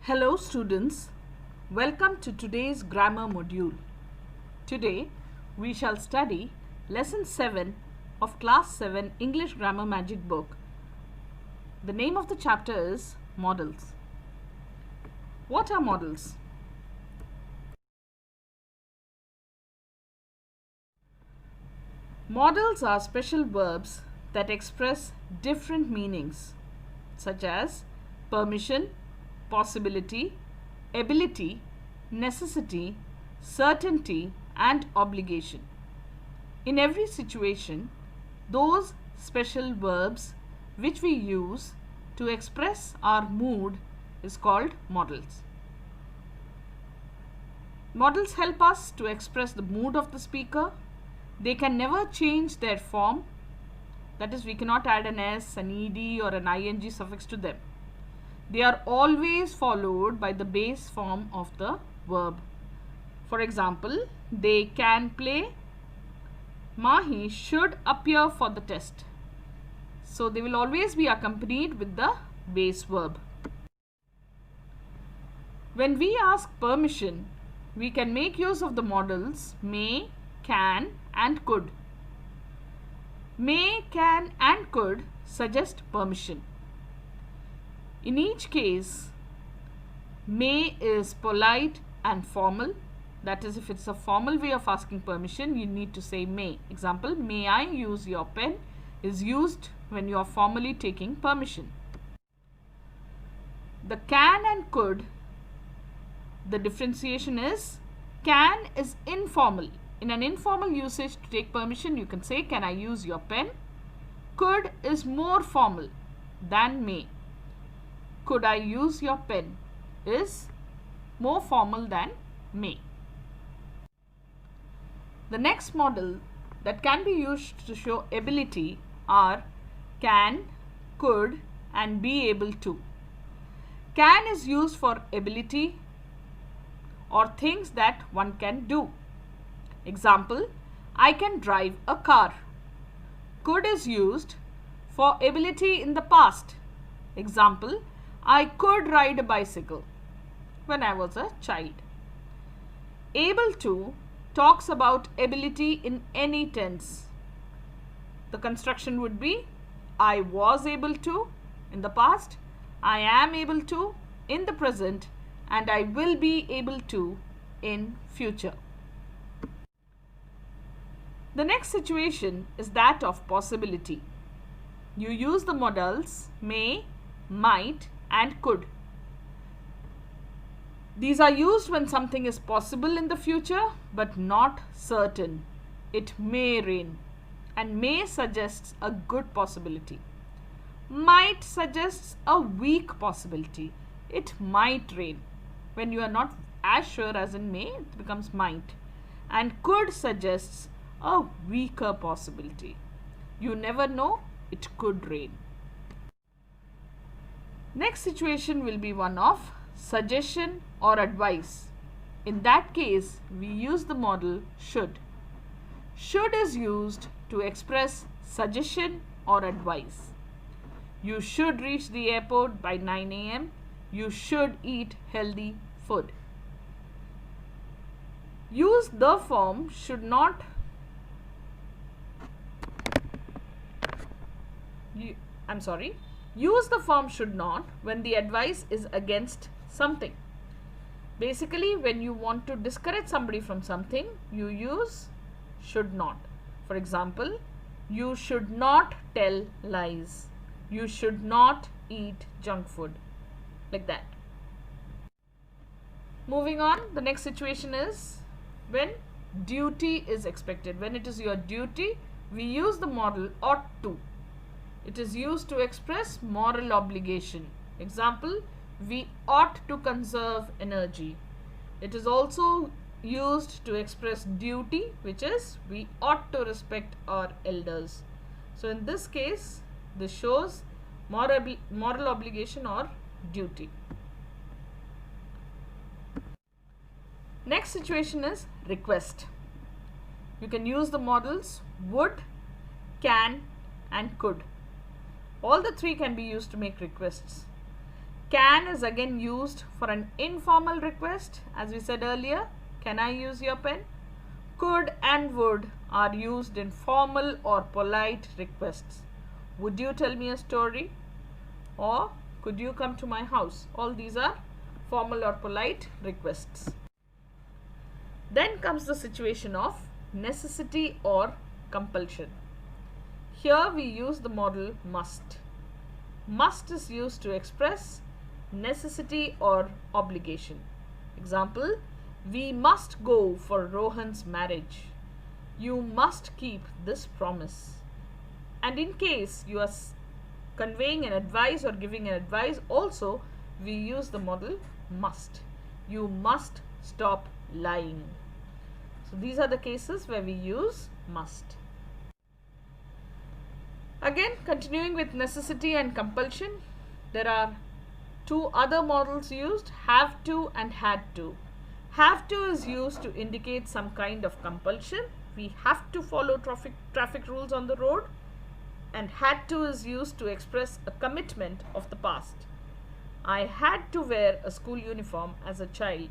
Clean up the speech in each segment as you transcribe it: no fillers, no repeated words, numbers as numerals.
Hello students, welcome to today's grammar module. Today we shall study lesson 7 of class 7 English grammar magic book. The name of the chapter is Modals. What are modals? Modals are special verbs that express different meanings such as permission, possibility, ability, necessity, certainty, and obligation. In every situation, those special verbs which we use to express our mood is called modals. Modals help us to express the mood of the speaker. They can never change their form. That is, we cannot add an S, an ED or an ING suffix to them. They are always followed by the base form of the verb. For example, they can play. Mahi should appear for the test. So they will always be accompanied with the base verb. When we ask permission, we can make use of the modals may, can, and could. May, can, and could suggest permission. In each case, may is polite and formal. That is, if it's a formal way of asking permission, you need to say may. Example, may I use your pen is used when you are formally taking permission. The can and could, the differentiation is can is informal. In an informal usage to take permission, you can say, can I use your pen? Could is more formal than may. Could I use your pen is more formal than may. The next modal that can be used to show ability are can, could, and be able to. Can is used for ability or things that one can do. Example, I can drive a car. Could is used for ability in the past. Example, I could ride a bicycle when I was a child. Able to talks about ability in any tense. The construction would be I was able to in the past, I am able to in the present, and I will be able to in future. The next situation is that of possibility. You use the modals may, might, and could. These are used when something is possible in the future but not certain. It may rain, and may suggests a good possibility. Might suggests a weak possibility. It might rain. When you are not as sure as in may, it becomes might. And could suggests a weaker possibility. You never know, it could rain. Next situation will be one of suggestion or advice. In that case, we use the modal should. Should is used to express suggestion or advice. You should reach the airport by 9 a.m. You should eat healthy food. Use the form should not. Use the form should not when the advice is against something. Basically, when you want to discourage somebody from something, you use should not. For example, you should not tell lies. You should not eat junk food. Like that. Moving on, the next situation is when duty is expected. When it is your duty, we use the modal ought to. It is used to express moral obligation. Example, we ought to conserve energy. It is also used to express duty, which is we ought to respect our elders. So in this case, this shows moral obligation or duty. Next situation is request. You can use the modals would, can, and could. All the three can be used to make requests. Can is again used for an informal request, as we said earlier. Can I use your pen? Could and would are used in formal or polite requests. Would you tell me a story? Or could you come to my house? All these are formal or polite requests. Then comes the situation of necessity or compulsion. Here we use the modal must. Must is used to express necessity or obligation. Example, we must go for Rohan's marriage. You must keep this promise. And in case you are conveying an advice or giving an advice, also we use the modal must. You must stop lying. So these are the cases where we use must. Again, continuing with necessity and compulsion, there are two other models used, have to and had to. Have to is used to indicate some kind of compulsion. We have to follow traffic rules on the road. And had to is used to express a commitment of the past. I had to wear a school uniform as a child.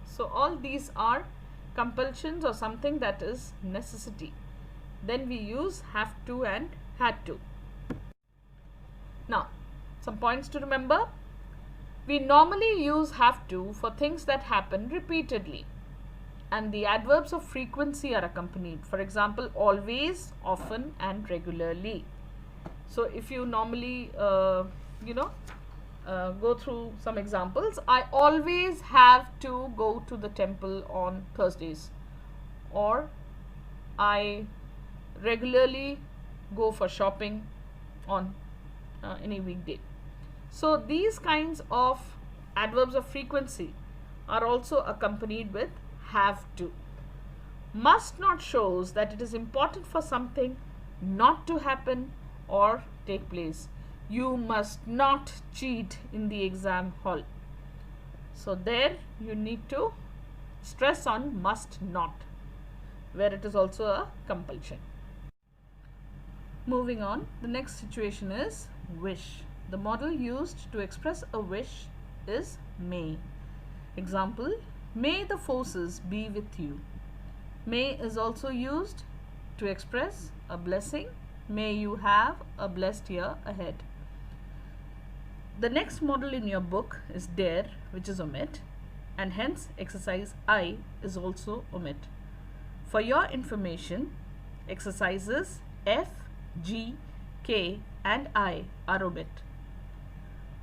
So all these are compulsions or something that is necessity. Then we use have to and had to. Now, some points to remember. We normally use have to for things that happen repeatedly, and the adverbs of frequency are accompanied. For example, always, often and regularly. So if you normally go through some examples, I always have to go to the temple on Thursdays, or I regularly go for shopping on any weekday. So these kinds of adverbs of frequency are also accompanied with have to. Must not shows that it is important for something not to happen or take place. You must not cheat in the exam hall. So there you need to stress on must not, where it is also a compulsion. Moving on, the next situation is wish. The model used to express a wish is may. Example, may the forces be with you. May is also used to express a blessing. May you have a blessed year ahead. The next model in your book is dare, which is omit, and hence exercise I is also omit. For your information, exercises F, G, K and I are omit.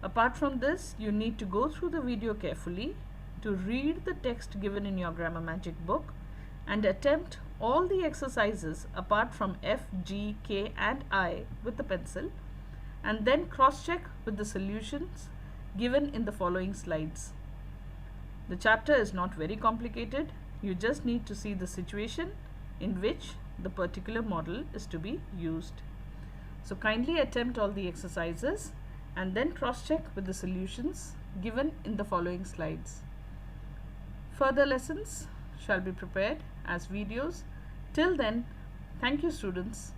Apart from this, you need to go through the video carefully to read the text given in your Grammar Magic book and attempt all the exercises apart from F, G, K and I with the pencil, and then cross-check with the solutions given in the following slides. The chapter is not very complicated. You just need to see the situation in which the particular model is to be used. So kindly attempt all the exercises and then cross-check with the solutions given in the following slides. Further lessons shall be prepared as videos. Till then, thank you students.